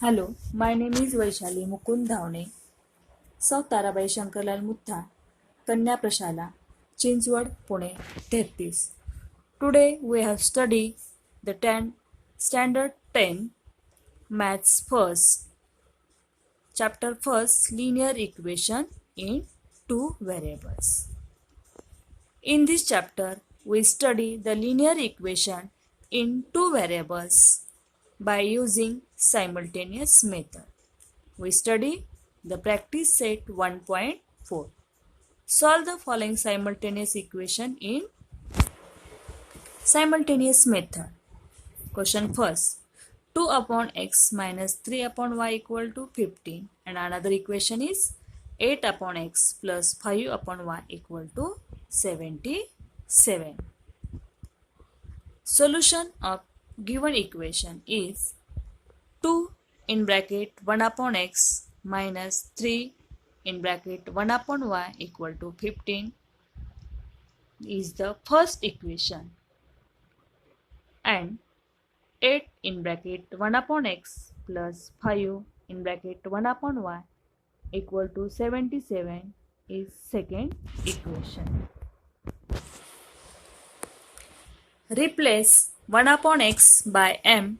Hello, my name is Vaishali Mukund Dhavne, South Tarabai Shankarlal Mutha, Kanya Prashala, Chinswad, Pune, 33. Today we have studied the 10 Standard 10 Maths First, Chapter First Linear Equation in two variables. In this chapter, we study the linear equation in two variables by using simultaneous method. We study the practice set 1.4. Solve the following simultaneous equation in simultaneous method. Question first. 2 upon x minus 3 upon y equal to 15, and another equation is 8 upon x plus 5 upon y equal to 77. Solution of given equation is 2 in bracket 1 upon x minus 3 in bracket 1 upon y equal to 15 is the first equation, and 8 in bracket 1 upon x plus 5 in bracket 1 upon y equal to 77 is second equation. Replace 1 upon x by m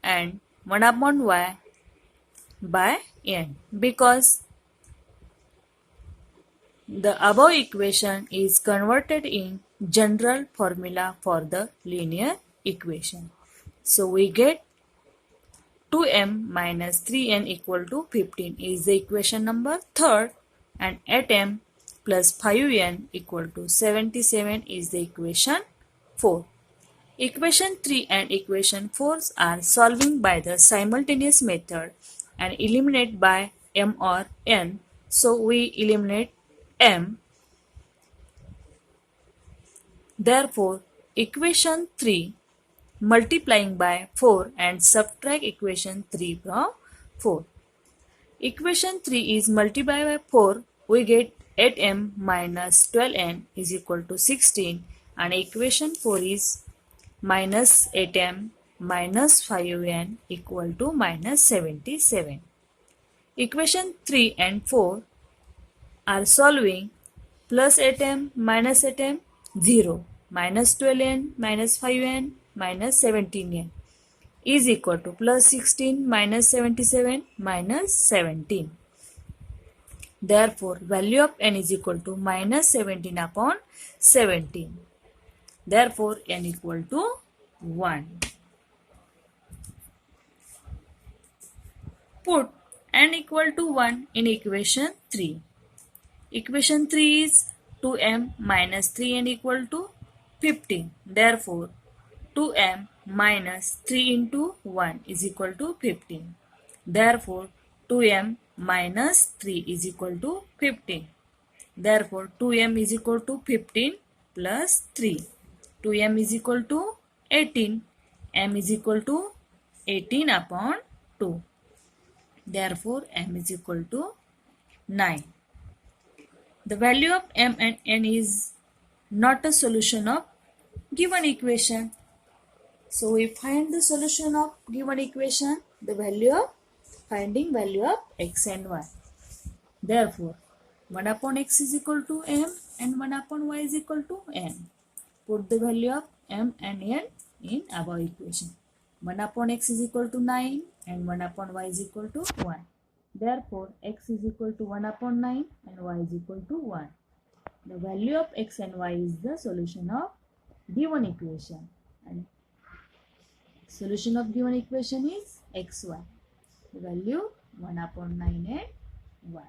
and 1 upon y by n because the above equation is converted in general formula for the linear equation. So we get 2m minus 3n equal to 15 is the equation number 3rd, and 8m plus 5n equal to 77 is the equation 4. Equation 3 and equation 4 are solving by the simultaneous method and eliminate by m or n. So we eliminate m. Therefore, equation 3 multiplying by 4 and subtract equation 3 from 4. Equation 3 is multiplied by 4, we get 8m minus 12n is equal to 16, and equation 4 is minus 8m minus 5n equal to minus 77. Equation 3 and 4 are solving. Plus 8m minus 8m 0, minus 12n minus 5n minus 17n is equal to plus 16 minus 77 minus 17. Therefore, value of n is equal to minus 17 upon 17. Therefore, n equal to 1. Put n equal to 1 in equation 3. Equation 3 is 2m minus 3n equal to 15. Therefore, 2m minus 3 into 1 is equal to 15. Therefore, 2m minus 3 is equal to 15. Therefore, 2m is equal to 15 plus 3. 2m is equal to 18. m is equal to 18 upon 2. Therefore, m is equal to 9. The value of m and n is not a solution of given equation. So we find the solution of given equation, the value of finding value of x and y. Therefore, 1 upon x is equal to m and 1 upon y is equal to n. Put the value of m and n in above equation. 1 upon x is equal to 9 and 1 upon y is equal to 1. Therefore, x is equal to 1 upon 9 and y is equal to 1. The value of x and y is the solution of given equation. And solution of given equation is xy. The value 1 upon 9 and y.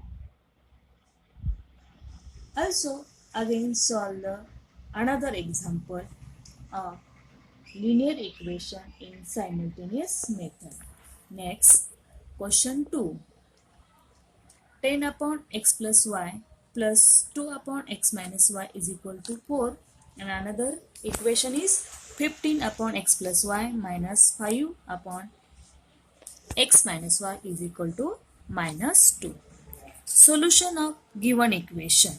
Also, again solve another example of linear equation in simultaneous method. Next, question 2. 10 upon x plus y plus 2 upon x minus y is equal to 4, and another equation is 15 upon x plus y minus 5 upon x minus y is equal to minus 2. Solution of given equation.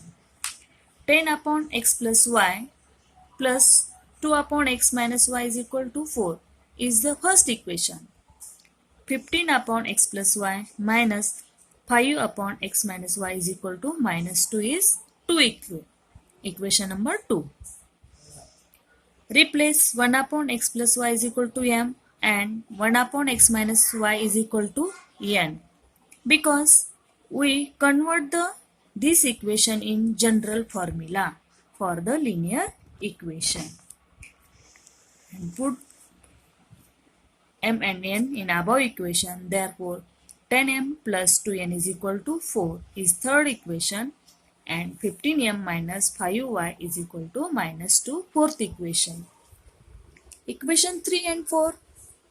10 upon x plus y plus 2 upon x minus y is equal to 4 is the first equation. 15 upon x plus y minus 5 upon x minus y is equal to minus 2 is 2 equation number 2. Replace 1 upon x plus y is equal to m and 1 upon x minus y is equal to n, because we convert this equation in general formula for the linear equation and put m and n in above equation. Therefore 10m plus 2n is equal to 4 is third equation, and 15m minus 5y is equal to minus 2 fourth equation. Equation 3 and 4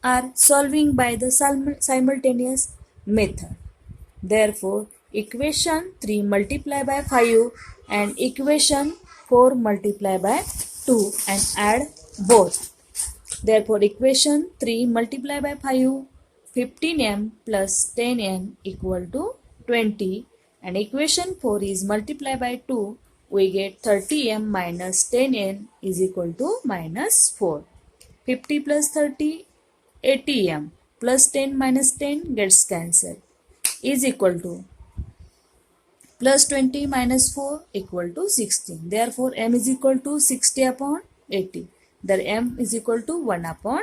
are solving by the simultaneous method. Therefore equation 3 multiply by 5 and equation 4 multiply by 2 and add both. Therefore equation 3 multiply by 5, 15m plus 10n equal to 20, and equation 4 is multiply by 2, we get 30m minus 10n is equal to minus 4. 50 plus 30, 80m plus 10 minus 10 gets cancelled is equal to plus 20 minus 4 equal to 16. Therefore m is equal to 60 upon 80. There m is equal to 1 upon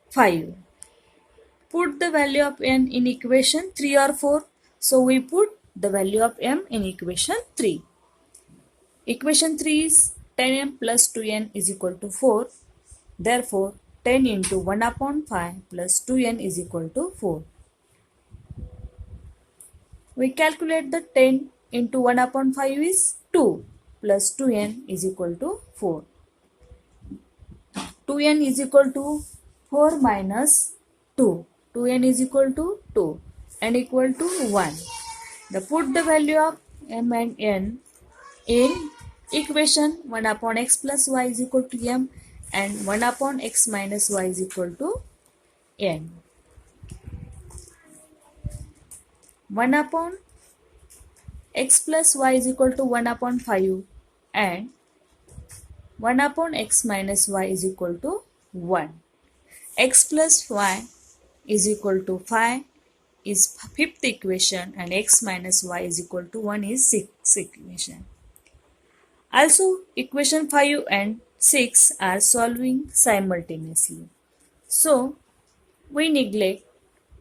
5. Put the value of n in equation 3 or 4. So we put the value of m in equation 3. Equation 3 is 10m plus 2n is equal to 4. Therefore 10 into 1 upon 5 plus 2n is equal to 4. We calculate the 10 into 1 upon 5 is 2 plus 2n is equal to 4. 2n is equal to 4 minus 2. 2n is equal to 2 and equal to 1. Now put the value of m and n in equation 1 upon x plus y is equal to m and 1 upon x minus y is equal to n. 1 upon x plus y is equal to 1 upon 5 and 1 upon x minus y is equal to 1. X plus y is equal to 5 is fifth equation and x minus y is equal to 1 is sixth equation. Also equation 5 and 6 are solving simultaneously. So we neglect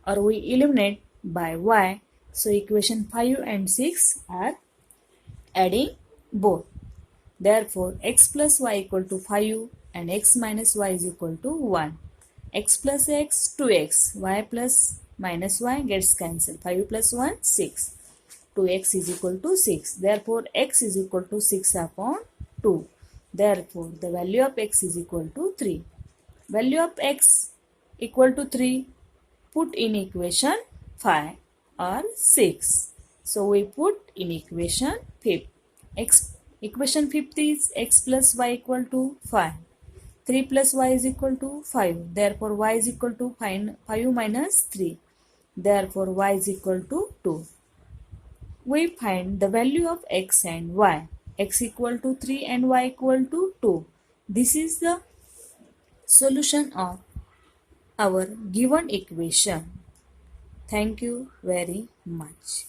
or we eliminate by y. So equation 5 and 6 are adding both. Therefore x plus y equal to 5 and x minus y is equal to 1. X plus x 2x, y plus minus y gets cancelled. 5 plus 1 6. 2x is equal to 6. Therefore x is equal to 6 upon 2. Therefore the value of x is equal to 3. Value of x equal to 3 put in equation 5 or 6. So we put in equation 5. Equation 5 is x plus y equal to 5. 3 plus y is equal to 5. Therefore y is equal to 5 minus 3. Therefore y is equal to 2. We find the value of x and y. X equal to 3 and y equal to 2. This is the solution of our given equation. Thank you very much.